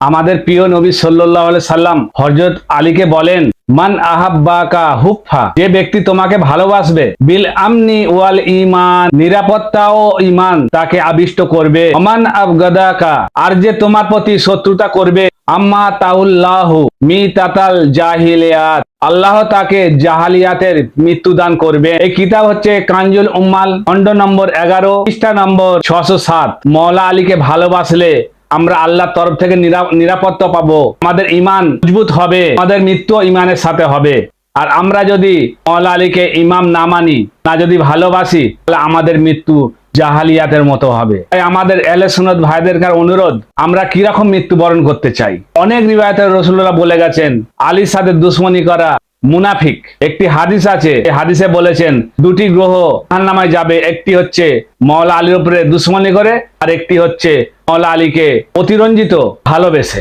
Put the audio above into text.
আমাদের প্রিয় নবী সাল্লাল্লাহু আলাইহি সাল্লাম হযরত আলীকে বলেন, মান আহাব্বাকা হুফা, যে ব্যক্তি তোমাকে ভালোবাসবে, বিল আমনি ওয়াল ঈমান, নিরাপত্তা ও ঈমান তাকে আবিষ্ট করবে। ওমান আবগাদাকা, আর যে তোমার প্রতি শত্রুতা করবে, আম্মা তাউল্লাহু মিতাতাল জাহিলিয়াত, আল্লাহ তাকে জাহালিয়াতের মৃত্যু দান করবে। এই কিতাব হচ্ছে কানজুল উম্মাল, খণ্ড নম্বর 11, পৃষ্ঠা নম্বর 607। মওলা আলীকে ভালোবাসলে আমরা আল্লাহর তরফ থেকে নিরাপত্তা পাবো, আমাদের ঈমান মজবুত হবে, আমাদের মৃত্যু ঈমানের সাথে হবে। আর আমরা যদি মওলা আলীকে ইমাম না মানি, না যদি ভালোবাসি, তাহলে আমাদের মৃত্যু জাহালিয়াতের মতো হবে। তাই আমাদের আহলে সুন্নাত ভাইদের কাছে অনুরোধ, আমরা কিরকম মৃত্যুবরণ করতে চাই। অনেক রিওয়ায়াতে রাসূলুল্লাহ বলে গেছেন, আলীর সাথে দুশমনি করা মুনাফিক। একটি হাদিস আছে, এই হাদিসে বলেছেন দুটি গ্রহ জাহান্নামে যাবে, একটি হচ্ছে মওলা আলীর উপরে দুশমনি করে, আর একটি হচ্ছে মওলা আলীকে অতিরঞ্জিত ভালোবেসে।